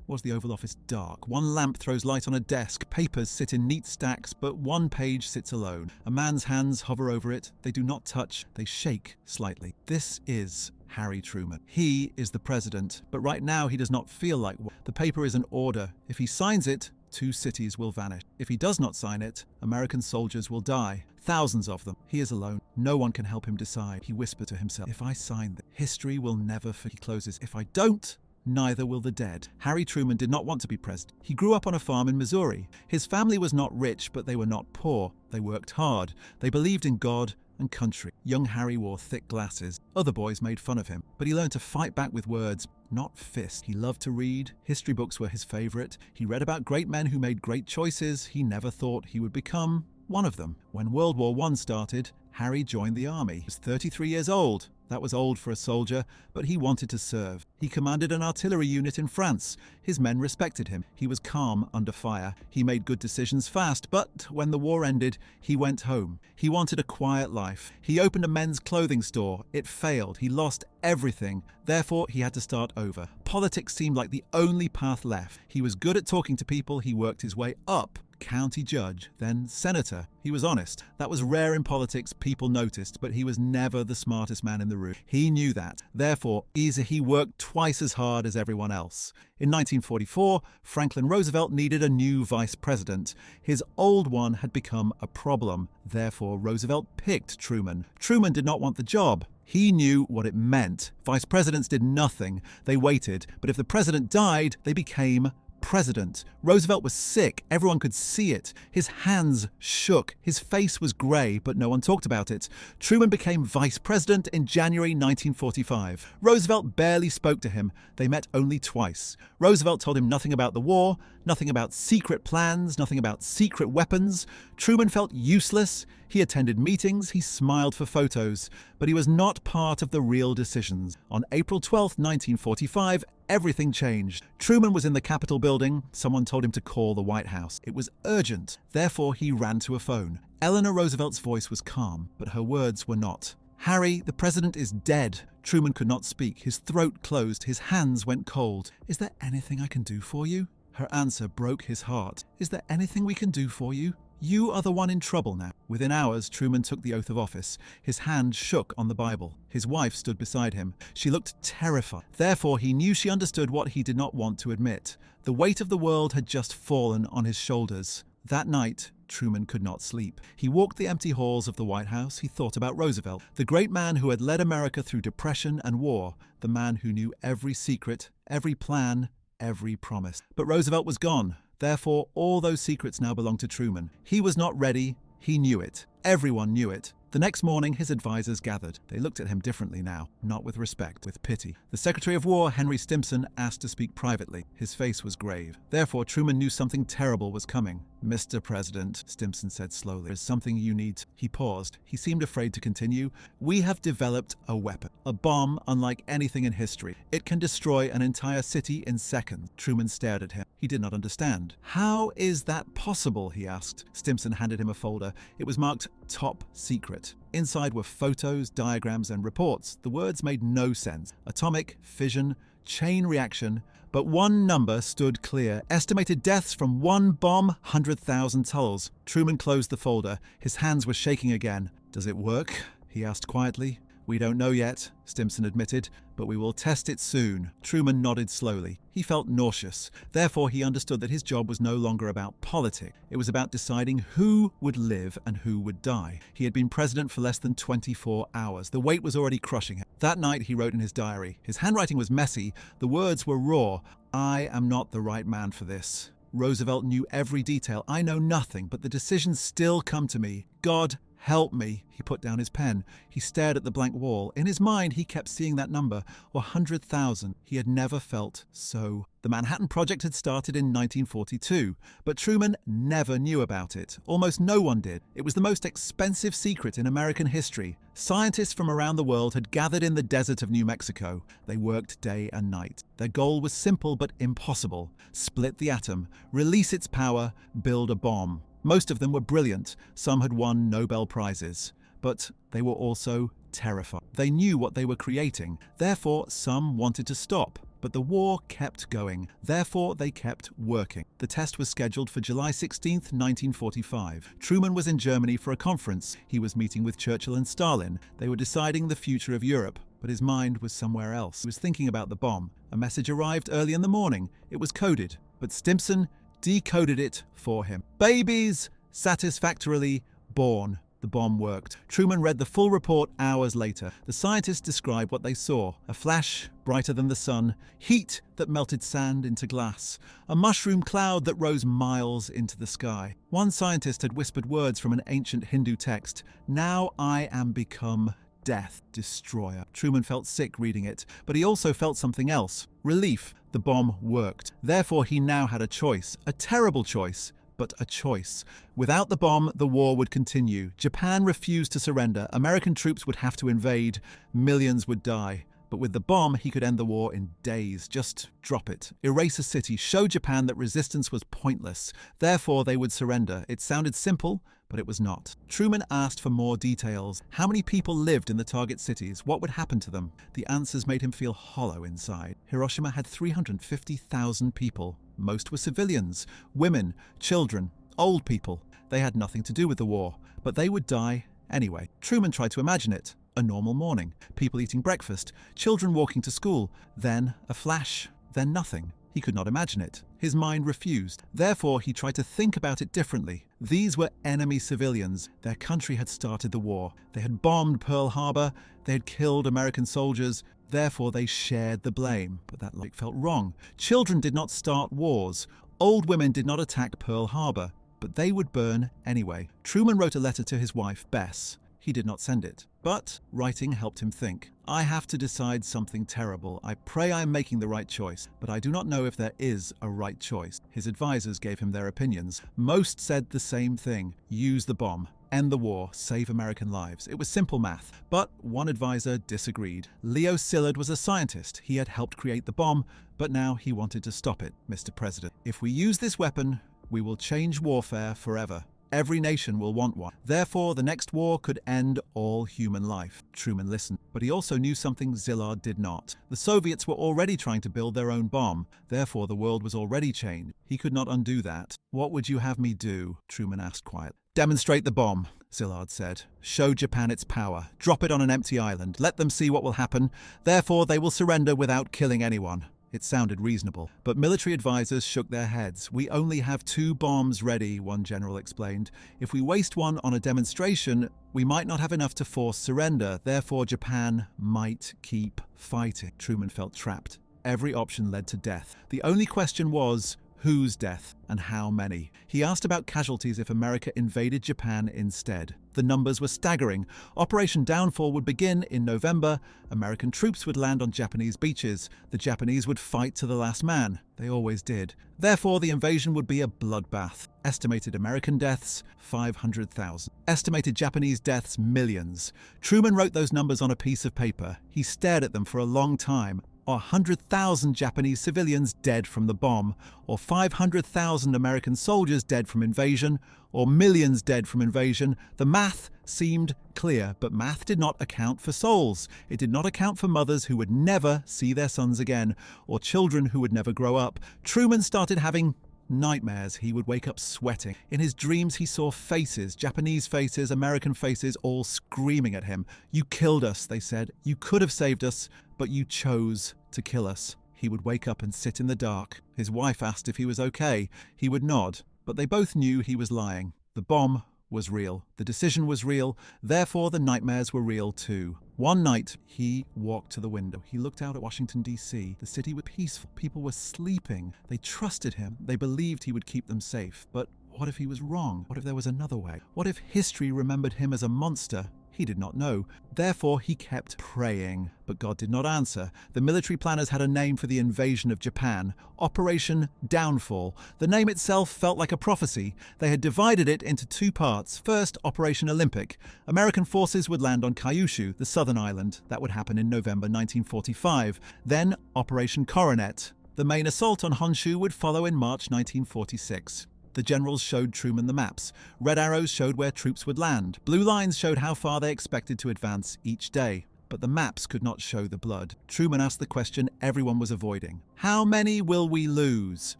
Was the Oval Office dark? One lamp throws light on a desk. Papers sit in neat stacks, but one page sits alone. A man's hands hover over it. They do not touch. They shake slightly. This is Harry Truman. He is the president, but right now he does not feel like one. The paper is an order. If he signs it, 2 cities will vanish. If he does not sign it, American soldiers will die. Thousands of them. He is alone. No one can help him decide. He whispered to himself, if I sign this, history will never forget. He closes, if I don't, neither will the dead. Harry Truman did not want to be president. He grew up on a farm in Missouri. His family was not rich, but they were not poor. They worked hard. They believed in God and country. Young Harry wore thick glasses. Other boys made fun of him, but he learned to fight back with words, not fists. He loved to read. History books were his favorite. He read about great men who made great choices. He never thought he would become one of them. When World War I started, Harry joined the army. He was 33 years old. That was old for a soldier, but he wanted to serve. He commanded an artillery unit in France. His men respected him. He was calm under fire. He made good decisions fast, but when the war ended, he went home. He wanted a quiet life. He opened a men's clothing store. It failed. He lost everything. Therefore, he had to start over. Politics seemed like the only path left. He was good at talking to people. He worked his way up. County judge, then senator. He was honest. That was rare in politics. People noticed, but he was never the smartest man in the room. He knew that. Therefore, he worked twice as hard as everyone else. In 1944, Franklin Roosevelt needed a new vice president. His old one had become a problem. Therefore, Roosevelt picked Truman. Truman did not want the job. He knew what it meant. Vice presidents did nothing. They waited. But if the president died, they became president. Roosevelt was sick. Everyone could see it. His hands shook. His face was grey, but no one talked about it. Truman became vice president in January 1945. Roosevelt barely spoke to him. They met only twice. Roosevelt told him nothing about the war, nothing about secret plans, nothing about secret weapons. Truman felt useless. He attended meetings, he smiled for photos, but he was not part of the real decisions. On April 12, 1945, everything changed. Truman was in the Capitol building. Someone told him to call the White House. It was urgent. Therefore, he ran to a phone. Eleanor Roosevelt's voice was calm, but her words were not. Harry, the president is dead. Truman could not speak. His throat closed. His hands went cold. Is there anything I can do for you? Her answer broke his heart. Is there anything we can do for you? You are the one in trouble now. Within hours, Truman took the oath of office. His hand shook on the Bible. His wife stood beside him. She looked terrified. Therefore, he knew she understood what he did not want to admit. The weight of the world had just fallen on his shoulders. That night, Truman could not sleep. He walked the empty halls of the White House. He thought about Roosevelt, the great man who had led America through depression and war, the man who knew every secret, every plan, every promise. But Roosevelt was gone. Therefore, all those secrets now belonged to Truman. He was not ready. He knew it. Everyone knew it. The next morning, his advisors gathered. They looked at him differently now, not with respect, with pity. The Secretary of War, Henry Stimson, asked to speak privately. His face was grave. Therefore, Truman knew something terrible was coming. Mr. President, Stimson said slowly, there's something you need. He paused. He seemed afraid to continue. We have developed a weapon, a bomb unlike anything in history. It can destroy an entire city in seconds. Truman stared at him. He did not understand. How is that possible? He asked. Stimson handed him a folder. It was marked Top Secret. Inside were photos, diagrams, and reports. The words made no sense. Atomic, fission, chain reaction. But one number stood clear. Estimated deaths from one bomb, 100,000 tolls. Truman closed the folder. His hands were shaking again. Does it work? He asked quietly. We don't know yet, Stimson admitted, but we will test it soon. Truman nodded slowly. He felt nauseous. Therefore, he understood that his job was no longer about politics. It was about deciding who would live and who would die. He had been president for less than 24 hours. The weight was already crushing him. That night, he wrote in his diary. His handwriting was messy. The words were raw. I am not the right man for this. Roosevelt knew every detail. I know nothing, but the decisions still come to me. God help me. He put down his pen. He stared at the blank wall. In his mind, he kept seeing that number, 100,000. He had never felt so. The Manhattan Project had started in 1942, but Truman never knew about it. Almost no one did. It was the most expensive secret in American history. Scientists from around the world had gathered in the desert of New Mexico. They worked day and night. Their goal was simple but impossible. Split the atom, release its power, build a bomb. Most of them were brilliant. Some had won Nobel Prizes. But they were also terrified. They knew what they were creating. Therefore, some wanted to stop. But the war kept going, therefore they kept working. The test was scheduled for July 16, 1945. Truman was in Germany for a conference. He was meeting with Churchill and Stalin. They were deciding the future of Europe, but his mind was somewhere else. He was thinking about the bomb. A message arrived early in the morning. It was coded, but Stimson decoded it for him. Babies satisfactorily born. The bomb worked. Truman read the full report hours later. The scientists described what they saw. A flash brighter than the sun, heat that melted sand into glass, a mushroom cloud that rose miles into the sky. One scientist had whispered words from an ancient Hindu text, "Now I am become death, destroyer." Truman felt sick reading it, but he also felt something else. Relief. The bomb worked. Therefore he now had a choice. A terrible choice, but a choice. Without the bomb, the war would continue. Japan refused to surrender. American troops would have to invade. Millions would die. But with the bomb, he could end the war in days. Just drop it. Erase a city. Show Japan that resistance was pointless. Therefore, they would surrender. It sounded simple, but it was not. Truman asked for more details. How many people lived in the target cities? What would happen to them? The answers made him feel hollow inside. Hiroshima had 350,000 people. Most were civilians, women, children, old people. They had nothing to do with the war, but they would die anyway. Truman tried to imagine it. A normal morning, people eating breakfast, children walking to school, then a flash, then nothing. He could not imagine it. His mind refused. Therefore, he tried to think about it differently. These were enemy civilians. Their country had started the war. They had bombed Pearl Harbor. They had killed American soldiers. Therefore, they shared the blame. But that logic felt wrong. Children did not start wars. Old women did not attack Pearl Harbor. But they would burn anyway. Truman wrote a letter to his wife, Bess. He did not send it. But writing helped him think. I have to decide something terrible. I pray I am making the right choice, but I do not know if there is a right choice. His advisors gave him their opinions. Most said the same thing. Use the bomb. End the war. Save American lives. It was simple math. But one advisor disagreed. Leo Szilard was a scientist. He had helped create the bomb, but now he wanted to stop it. Mr. President, if we use this weapon, we will change warfare forever. Every nation will want one. Therefore, the next war could end all human life. Truman listened, but he also knew something Szilard did not. The Soviets were already trying to build their own bomb. Therefore, the world was already changed. He could not undo that. What would you have me do? Truman asked quietly. Demonstrate the bomb, Szilard said. Show Japan its power. Drop it on an empty island. Let them see what will happen. Therefore, they will surrender without killing anyone. It sounded reasonable, but military advisors shook their heads. We only have 2 bombs ready, one general explained. If we waste one on a demonstration, we might not have enough to force surrender. Therefore, Japan might keep fighting. Truman felt trapped. Every option led to death. The only question was, whose death and how many? He asked about casualties if America invaded Japan instead. The numbers were staggering. Operation Downfall would begin in November. American troops would land on Japanese beaches. The Japanese would fight to the last man. They always did. Therefore, the invasion would be a bloodbath. Estimated American deaths, 500,000. Estimated Japanese deaths, millions. Truman wrote those numbers on a piece of paper. He stared at them for a long time. 100,000 Japanese civilians dead from the bomb, or 500,000 American soldiers dead from invasion, or millions dead from invasion. The math seemed clear, but math did not account for souls. It did not account for mothers who would never see their sons again, or children who would never grow up. Truman started having nightmares. He would wake up sweating. In his dreams, he saw faces, Japanese faces, American faces, all screaming at him. You killed us, they said. You could have saved us, but you chose to kill us. He would wake up and sit in the dark. His wife asked if he was okay. He would nod, but they both knew he was lying. The bomb was real. The decision was real. Therefore, the nightmares were real too. One night, he walked to the window. He looked out at Washington, D.C. The city was peaceful. People were sleeping. They trusted him. They believed he would keep them safe. But what if he was wrong? What if there was another way? What if history remembered him as a monster? He did not know. Therefore, he kept praying. But God did not answer. The military planners had a name for the invasion of Japan. Operation Downfall. The name itself felt like a prophecy. They had divided it into 2 parts. First, Operation Olympic. American forces would land on Kyushu, the southern island. That would happen in November 1945. Then, Operation Coronet. The main assault on Honshu would follow in March 1946. The generals showed Truman the maps. Red arrows showed where troops would land. Blue lines showed how far they expected to advance each day. but the maps could not show the blood. Truman asked the question everyone was avoiding. How many will we lose?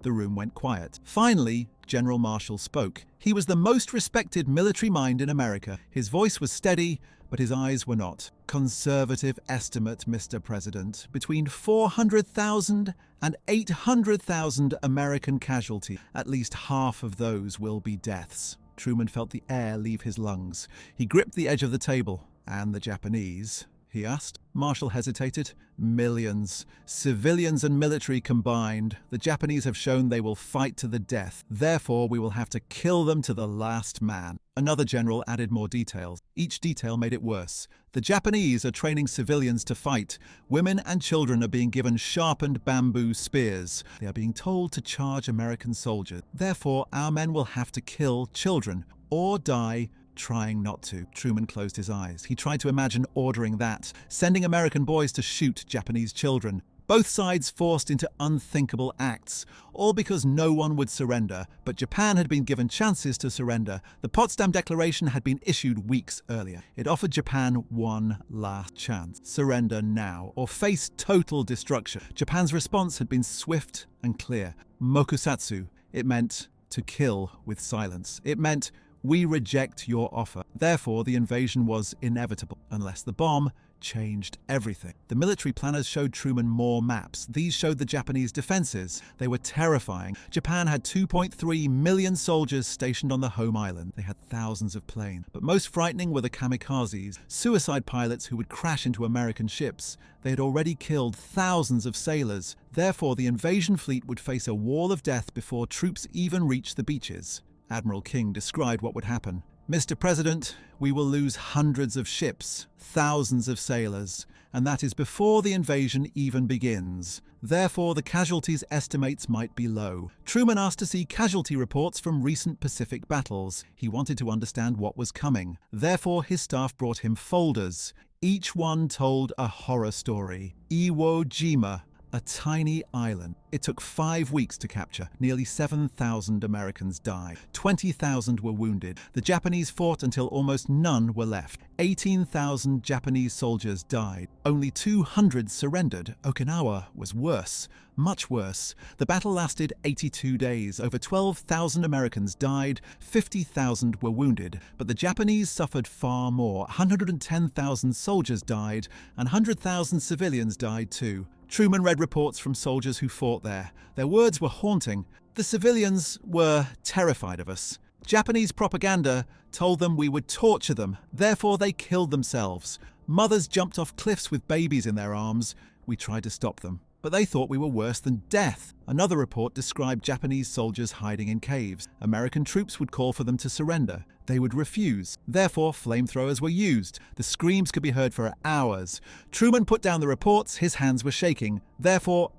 The room went quiet. Finally, General Marshall spoke. He was the most respected military mind in America. His voice was steady, but his eyes were not. Conservative estimate, Mr. President, between 400,000 and 800,000 American casualties. At least half of those will be deaths. Truman felt the air leave his lungs. He gripped the edge of the table. And the Japanese? He asked. Marshall hesitated. Millions. Civilians and military combined. The Japanese have shown they will fight to the death. Therefore, we will have to kill them to the last man. Another general added more details. Each detail made it worse. The Japanese are training civilians to fight. Women and children are being given sharpened bamboo spears. They are being told to charge American soldiers. Therefore, our men will have to kill children or die trying not to. Truman closed his eyes. He tried to imagine ordering that, sending American boys to shoot Japanese children. Both sides forced into unthinkable acts, all because no one would surrender, but Japan had been given chances to surrender. The Potsdam Declaration had been issued weeks earlier. It offered Japan one last chance. Surrender now, or face total destruction. Japan's response had been swift and clear. Mokusatsu. It meant to kill with silence. It meant we reject your offer. Therefore, the invasion was inevitable, unless the bomb changed everything. The military planners showed Truman more maps. These showed the Japanese defenses. They were terrifying. Japan had 2.3 million soldiers stationed on the home island. They had thousands of planes. But most frightening were the kamikazes, suicide pilots who would crash into American ships. They had already killed thousands of sailors. Therefore, the invasion fleet would face a wall of death before troops even reached the beaches. Admiral King described what would happen. Mr. President, we will lose hundreds of ships, thousands of sailors, and that is before the invasion even begins. Therefore, the casualties estimates might be low. Truman asked to see casualty reports from recent Pacific battles. He wanted to understand what was coming. Therefore, his staff brought him folders. Each one told a horror story. Iwo Jima, a tiny island. It took 5 weeks to capture. Nearly 7,000 Americans died. 20,000 were wounded. The Japanese fought until almost none were left. 18,000 Japanese soldiers died. Only 200 surrendered. Okinawa was worse. Much worse. The battle lasted 82 days. Over 12,000 Americans died. 50,000 were wounded. But the Japanese suffered far more. 110,000 soldiers died, and 100,000 civilians died too. Truman read reports from soldiers who fought there. Their words were haunting. The civilians were terrified of us. Japanese propaganda told them we would torture them. Therefore, they killed themselves. Mothers jumped off cliffs with babies in their arms. We tried to stop them, but they thought we were worse than death. Another report described Japanese soldiers hiding in caves. American troops would call for them to surrender. They would refuse. Therefore, flamethrowers were used. The screams could be heard for hours. Truman put down the reports. His hands were shaking. Therefore,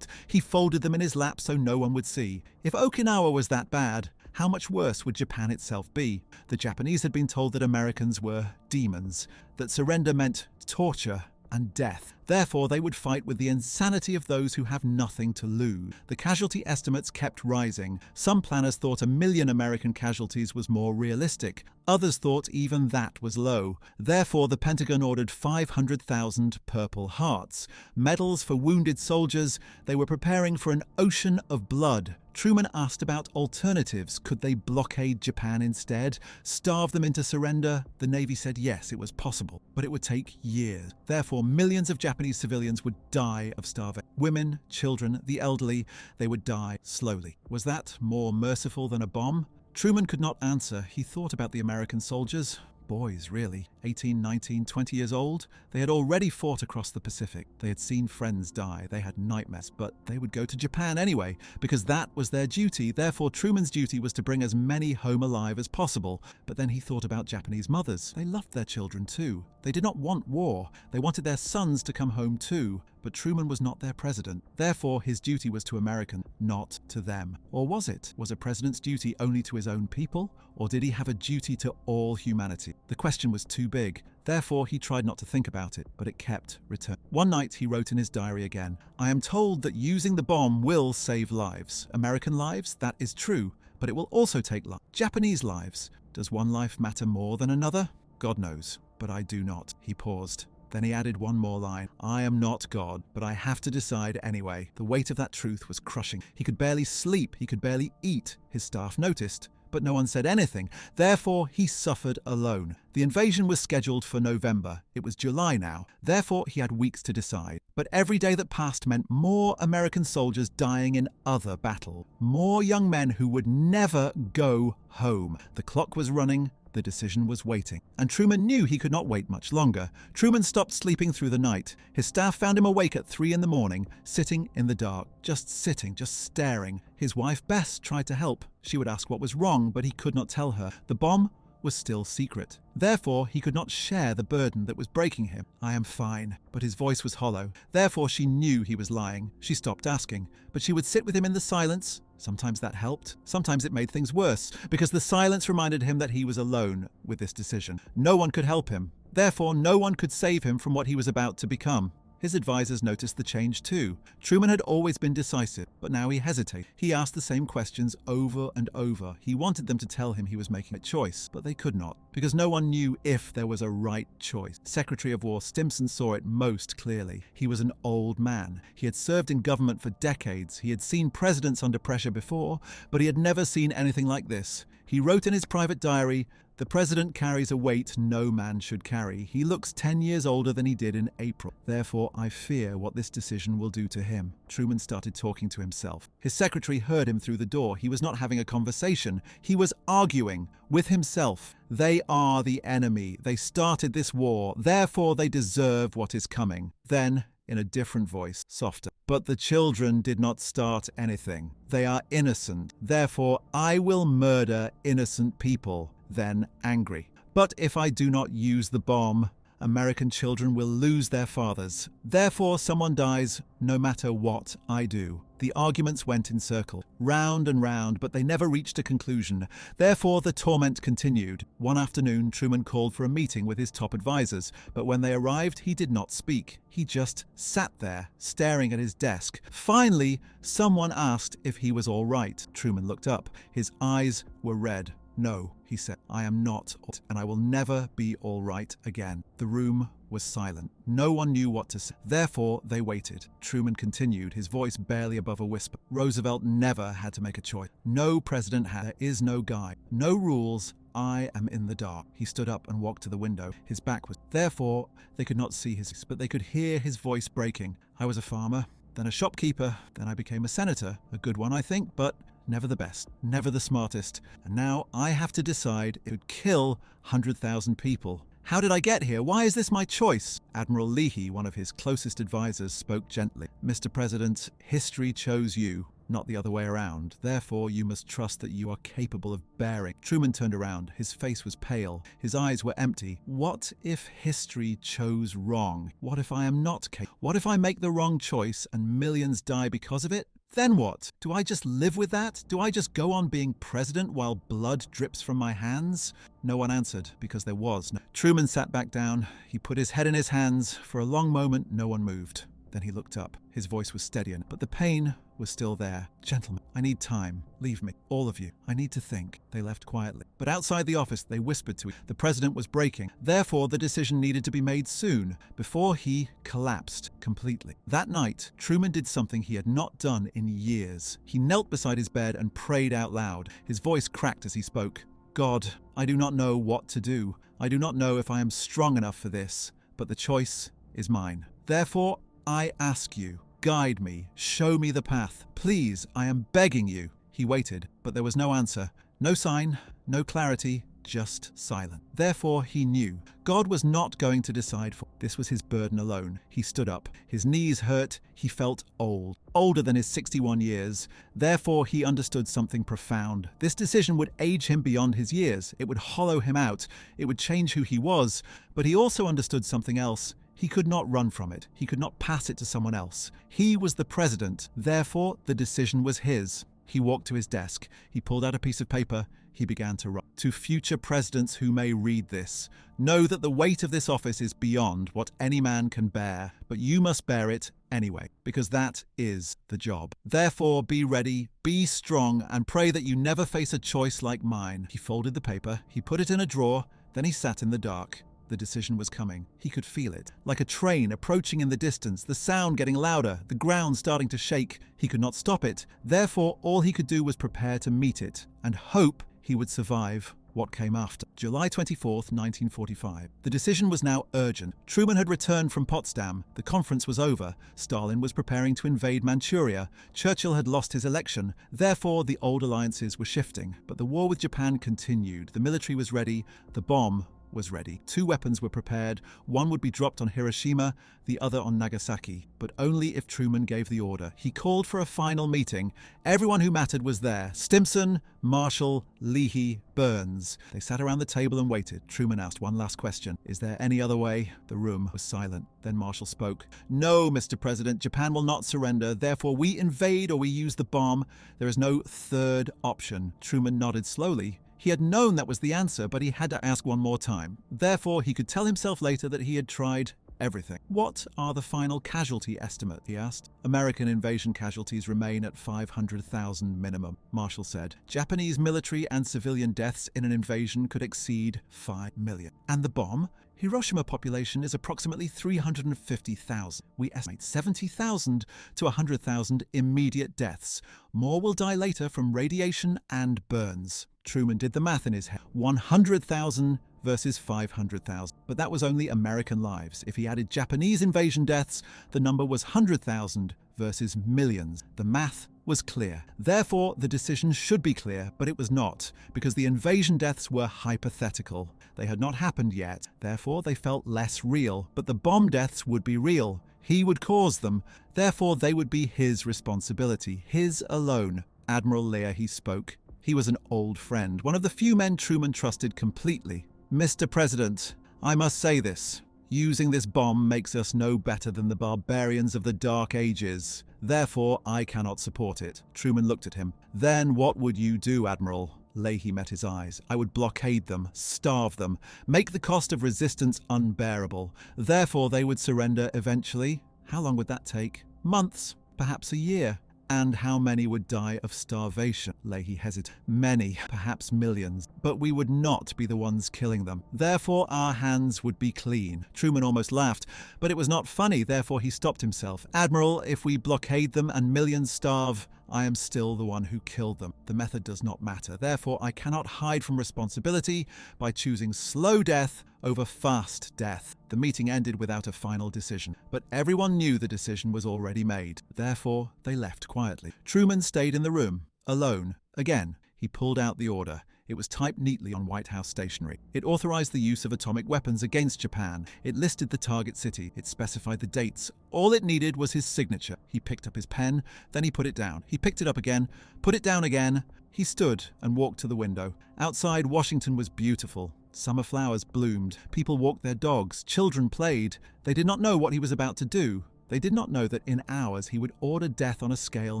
he folded them in his lap so no one would see. If Okinawa was that bad, how much worse would Japan itself be? The Japanese had been told that Americans were demons, that surrender meant torture and death. Therefore, they would fight with the insanity of those who have nothing to lose. The casualty estimates kept rising. Some planners thought 1 million American casualties was more realistic. Others thought even that was low. Therefore, the Pentagon ordered 500,000 Purple Hearts, medals for wounded soldiers. They were preparing for an ocean of blood. Truman asked about alternatives. Could they blockade Japan instead? Starve them into surrender? The Navy said yes, it was possible, but it would take years. Therefore, millions of Japanese civilians would die of starvation. Women, children, the elderly, they would die slowly. Was that more merciful than a bomb? Truman could not answer. He thought about the American soldiers. Boys, really. 18, 19, 20 years old. They had already fought across the Pacific. They had seen friends die. They had nightmares, but they would go to Japan anyway, because that was their duty. Therefore, Truman's duty was to bring as many home alive as possible. But then he thought about Japanese mothers. They loved their children too. They did not want war. They wanted their sons to come home too. But Truman was not their president. Therefore, his duty was to Americans, not to them. Or was it? Was a president's duty only to his own people? Or did he have a duty to all humanity? The question was too big. Therefore, he tried not to think about it, but it kept returning. One night, he wrote in his diary again, "I am told that using the bomb will save lives. American lives, that is true, but it will also take lives. Japanese lives. Does one life matter more than another? God knows, but I do not." He paused. Then he added one more line. I am not God, but I have to decide anyway. The weight of that truth was crushing. He could barely sleep. He could barely eat. His staff noticed, but no one said anything. Therefore, he suffered alone. The invasion was scheduled for November. It was July now. Therefore, he had weeks to decide. But every day that passed meant more American soldiers dying in other battles. More young men who would never go home. The clock was running. The decision was waiting. And Truman knew he could not wait much longer. Truman stopped sleeping through the night. His staff found him awake at 3 a.m, sitting in the dark, just sitting, just staring. His wife, Bess, tried to help. She would ask what was wrong, but he could not tell her. The bomb was still secret. Therefore, he could not share the burden that was breaking him. I am fine. But his voice was hollow. Therefore, she knew he was lying. She stopped asking. But she would sit with him in the silence. Sometimes that helped. Sometimes it made things worse, because the silence reminded him that he was alone with this decision. No one could help him. Therefore, no one could save him from what he was about to become. His advisors noticed the change too. Truman had always been decisive, but now he hesitated. He asked the same questions over and over. He wanted them to tell him he was making a choice, but they could not, because no one knew if there was a right choice. Secretary of War Stimson saw it most clearly. He was an old man. He had served in government for decades. He had seen presidents under pressure before, but he had never seen anything like this. He wrote in his private diary, "The president carries a weight no man should carry. He looks 10 years older than he did in April. Therefore, I fear what this decision will do to him." Truman started talking to himself. His secretary heard him through the door. He was not having a conversation. He was arguing with himself. They are the enemy. They started this war. Therefore, they deserve what is coming. Then, in a different voice, softer. But the children did not start anything. They are innocent. Therefore, I will murder innocent people. Then angry. But if I do not use the bomb, American children will lose their fathers. Therefore, someone dies no matter what I do. The arguments went in circles, round and round, but they never reached a conclusion. Therefore, the torment continued. One afternoon, Truman called for a meeting with his top advisors, but when they arrived, he did not speak. He just sat there, staring at his desk. Finally, someone asked if he was all right. Truman looked up. His eyes were red. "No," he said, "I am not, and I will never be all right again." The room was silent. No one knew what to say. Therefore, they waited. Truman continued, his voice barely above a whisper. Roosevelt never had to make a choice. No president had. There is no guide. No rules. I am in the dark. He stood up and walked to the window. His back was. Therefore, they could not see his face, but they could hear his voice breaking. I was a farmer, then a shopkeeper, then I became a senator. A good one, I think, but never the best, never the smartest. And now I have to decide it would kill 100,000 people. How did I get here? Why is this my choice? Admiral Leahy, one of his closest advisors, spoke gently. "Mr. President, history chose you, not the other way around. Therefore, you must trust that you are capable of bearing." Truman turned around. His face was pale. His eyes were empty. What if history chose wrong? What if I am not capable? What if I make the wrong choice and millions die because of it? Then what? Do I just live with that? Do I just go on being president while blood drips from my hands? No one answered, because there was no. Truman sat back down. He put his head in his hands. For a long moment, no one moved. Then he looked up. His voice was steadier, but the pain was still there. "Gentlemen, I need time. Leave me. All of you. I need to think." They left quietly. But outside the office, they whispered to each other. The president was breaking. Therefore, the decision needed to be made soon, before he collapsed completely. That night, Truman did something he had not done in years. He knelt beside his bed and prayed out loud. His voice cracked as he spoke. "God, I do not know what to do. I do not know if I am strong enough for this, but the choice is mine. Therefore, I ask you, guide me, show me the path. Please, I am begging you." He waited, but there was no answer, no sign, no clarity, just silence. Therefore, he knew God was not going to decide for. This was his burden alone. He stood up. His knees hurt. He felt old, older than his 61 years. Therefore, he understood something profound. This decision would age him beyond his years. It would hollow him out. It would change who he was. But he also understood something else. He could not run from it. He could not pass it to someone else. He was the president. Therefore, the decision was his. He walked to his desk. He pulled out a piece of paper. He began to write. "To future presidents who may read this, know that the weight of this office is beyond what any man can bear, but you must bear it anyway, because that is the job. Therefore, be ready, be strong, and pray that you never face a choice like mine." He folded the paper. He put it in a drawer. Then he sat in the dark. The decision was coming. He could feel it. Like a train approaching in the distance, the sound getting louder, the ground starting to shake. He could not stop it. Therefore, all he could do was prepare to meet it and hope he would survive what came after. July 24th, 1945. The decision was now urgent. Truman had returned from Potsdam. The conference was over. Stalin was preparing to invade Manchuria. Churchill had lost his election. Therefore, the old alliances were shifting. But the war with Japan continued. The military was ready. The bomb was ready. 2 weapons were prepared. One would be dropped on Hiroshima, the other on Nagasaki, but only if Truman gave the order. He called for a final meeting. Everyone who mattered was there. Stimson, Marshall, Leahy, Burns. They sat around the table and waited. Truman asked one last question. Is there any other way? The room was silent. Then Marshall spoke. No, Mr. President, Japan will not surrender. Therefore, we invade or we use the bomb. There is no third option. Truman nodded slowly. He had known that was the answer, but he had to ask one more time. Therefore, he could tell himself later that he had tried everything. What are the final casualty estimate? He asked. American invasion casualties remain at 500,000 minimum, Marshall said. Japanese military and civilian deaths in an invasion could exceed 5 million. And the bomb? Hiroshima population is approximately 350,000. We estimate 70,000 to 100,000 immediate deaths. More will die later from radiation and burns. Truman did the math in his head. 100,000 versus 500,000. But that was only American lives. If he added Japanese invasion deaths, the number was 100,000 versus millions. The math was clear. Therefore, the decision should be clear, but it was not, because the invasion deaths were hypothetical. They had not happened yet. Therefore, they felt less real. But the bomb deaths would be real. He would cause them. Therefore, they would be his responsibility, his alone. Admiral Leahy spoke. He was an old friend, one of the few men Truman trusted completely. Mr. President, I must say this. Using this bomb makes us no better than the barbarians of the Dark Ages. Therefore, I cannot support it. Truman looked at him. Then what would you do, Admiral? Leahy met his eyes. I would blockade them, starve them, make the cost of resistance unbearable. Therefore, they would surrender eventually. How long would that take? Months, perhaps a year. And how many would die of starvation? Leahy hesitated. Many, perhaps millions. But we would not be the ones killing them. Therefore, our hands would be clean. Truman almost laughed, but it was not funny. Therefore, he stopped himself. Admiral, if we blockade them and millions starve, I am still the one who killed them. The method does not matter. Therefore, I cannot hide from responsibility by choosing slow death over fast death. The meeting ended without a final decision, but everyone knew the decision was already made. Therefore, they left quietly. Truman stayed in the room, alone. Again, he pulled out the order. It was typed neatly on White House stationery. It authorized the use of atomic weapons against Japan. It listed the target city. It specified the dates. All it needed was his signature. He picked up his pen, then he put it down. He picked it up again, put it down again. He stood and walked to the window. Outside, Washington was beautiful. Summer flowers bloomed. People walked their dogs. Children played. They did not know what he was about to do. They did not know that in hours he would order death on a scale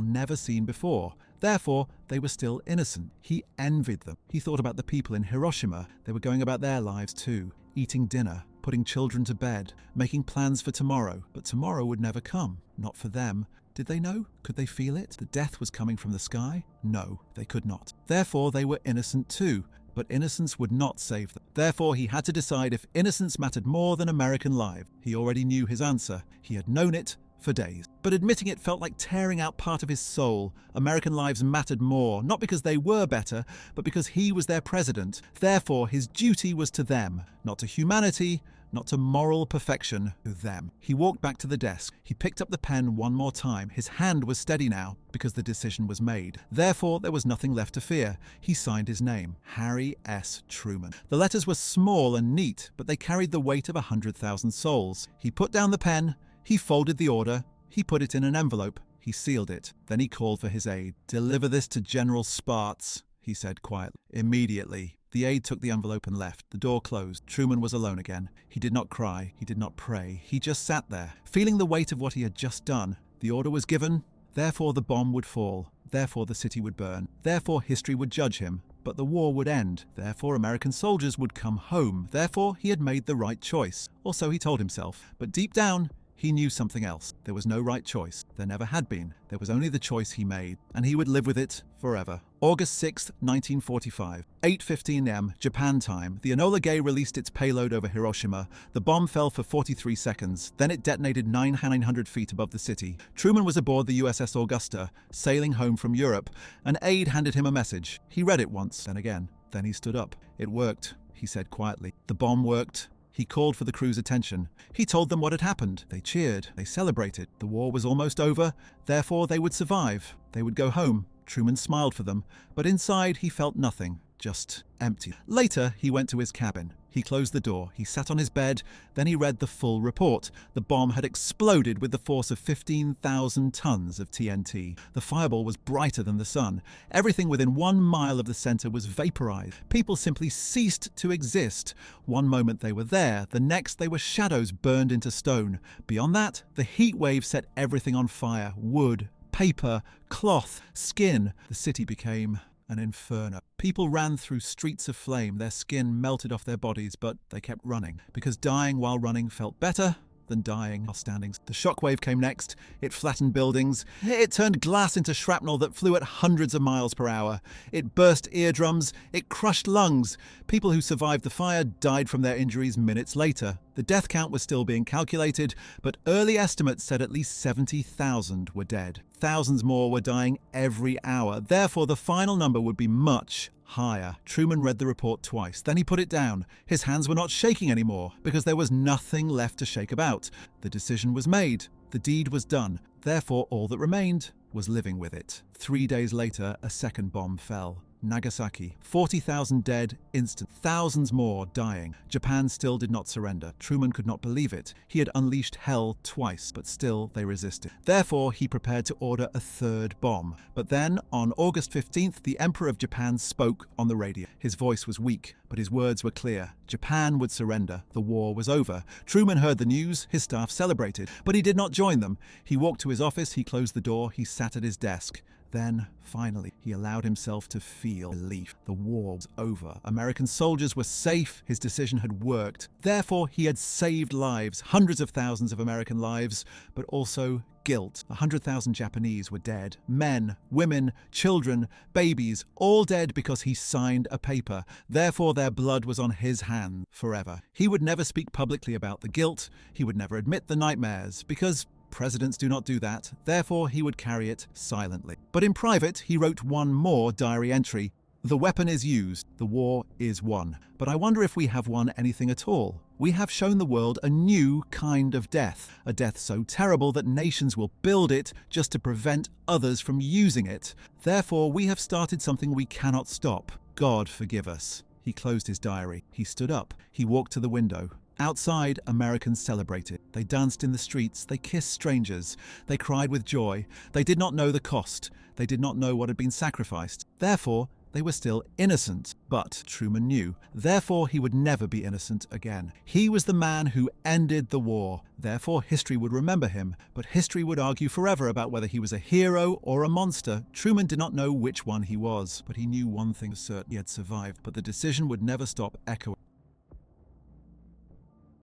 never seen before. Therefore, they were still innocent. He envied them. He thought about the people in Hiroshima. They were going about their lives too, eating dinner, putting children to bed, making plans for tomorrow. But tomorrow would never come. Not for them. Did they know? Could they feel it? The death was coming from the sky? No, they could not. Therefore, they were innocent too. But innocence would not save them. Therefore, he had to decide if innocence mattered more than American lives. He already knew his answer. He had known it for days. But admitting it felt like tearing out part of his soul. American lives mattered more, not because they were better, but because he was their president. Therefore, his duty was to them, not to humanity, not to moral perfection, to them. He walked back to the desk. He picked up the pen one more time. His hand was steady now, because the decision was made. Therefore, there was nothing left to fear. He signed his name, Harry S. Truman. The letters were small and neat, but they carried the weight of 100,000 souls. He put down the pen. He folded the order. He put it in an envelope. He sealed it. Then he called for his aide. "Deliver this to General Sparts," he said quietly. Immediately. The aide took the envelope and left. The door closed. Truman was alone again. He did not cry. He did not pray. He just sat there, feeling the weight of what he had just done. The order was given. Therefore, the bomb would fall. Therefore, the city would burn. Therefore, history would judge him. But the war would end. Therefore, American soldiers would come home. Therefore, he had made the right choice. Or so he told himself. But deep down, He knew something else. There was no right choice. There never had been. There was only the choice he made, and he would live with it forever. August 6, 1945, 8:15 am, Japan time, the Enola Gay released its payload over Hiroshima. The bomb fell for 43 seconds. Then it detonated 900 feet above the city. Truman was aboard the USS Augusta, sailing home from Europe. An aide handed him a message. He read it once, then again. Then he stood up. It worked, he said quietly. The bomb worked. He called for the crew's attention. He told them what had happened. They cheered. They celebrated. The war was almost over. Therefore, they would survive. They would go home. Truman smiled for them, but inside he felt nothing, just empty. Later, he went to his cabin. He closed the door. He sat on his bed. Then he read the full report. The bomb had exploded with the force of 15,000 tons of TNT. The fireball was brighter than the sun. Everything within 1 mile of the center was vaporized. People simply ceased to exist. One moment they were there. The next they were shadows burned into stone. Beyond that, the heat wave set everything on fire. Wood, paper, cloth, skin. The city became an inferno. People ran through streets of flame. Their skin melted off their bodies, but they kept running, because dying while running felt better than dying while standing. The shockwave came next. It flattened buildings. It turned glass into shrapnel that flew at hundreds of miles per hour. It burst eardrums. It crushed lungs. People who survived the fire died from their injuries minutes later. The death count was still being calculated, but early estimates said at least 70,000 were dead. Thousands more were dying every hour. Therefore, the final number would be much higher. Truman read the report twice. Then he put it down. His hands were not shaking anymore because there was nothing left to shake about. The decision was made. The deed was done. Therefore, all that remained was living with it. 3 days later, a second bomb fell. Nagasaki. 40,000 dead, instant. Thousands more dying. Japan still did not surrender. Truman could not believe it. He had unleashed hell twice, but still they resisted. Therefore, he prepared to order a third bomb. But then, on August 15th, the Emperor of Japan spoke on the radio. His voice was weak, but his words were clear. Japan would surrender. The war was over. Truman heard the news. His staff celebrated. But he did not join them. He walked to his office. He closed the door. He sat at his desk. Then, finally, he allowed himself to feel relief. The war was over. American soldiers were safe. His decision had worked. Therefore, he had saved lives, hundreds of thousands of American lives, but also guilt. 100,000 Japanese were dead. Men, women, children, babies, all dead because he signed a paper. Therefore, their blood was on his hands forever. He would never speak publicly about the guilt. He would never admit the nightmares, because presidents do not do that. Therefore, he would carry it silently. But in private, he wrote one more diary entry. The weapon is used. The war is won. But I wonder if we have won anything at all. We have shown the world a new kind of death. A death so terrible that nations will build it just to prevent others from using it. Therefore, we have started something we cannot stop. God forgive us. He closed his diary. He stood up. He walked to the window. Outside, Americans celebrated. They danced in the streets. They kissed strangers. They cried with joy. They did not know the cost. They did not know what had been sacrificed. Therefore, they were still innocent. But Truman knew. Therefore, he would never be innocent again. He was the man who ended the war. Therefore, history would remember him. But history would argue forever about whether he was a hero or a monster. Truman did not know which one he was. But he knew one thing for certain. He had survived. But the decision would never stop echoing.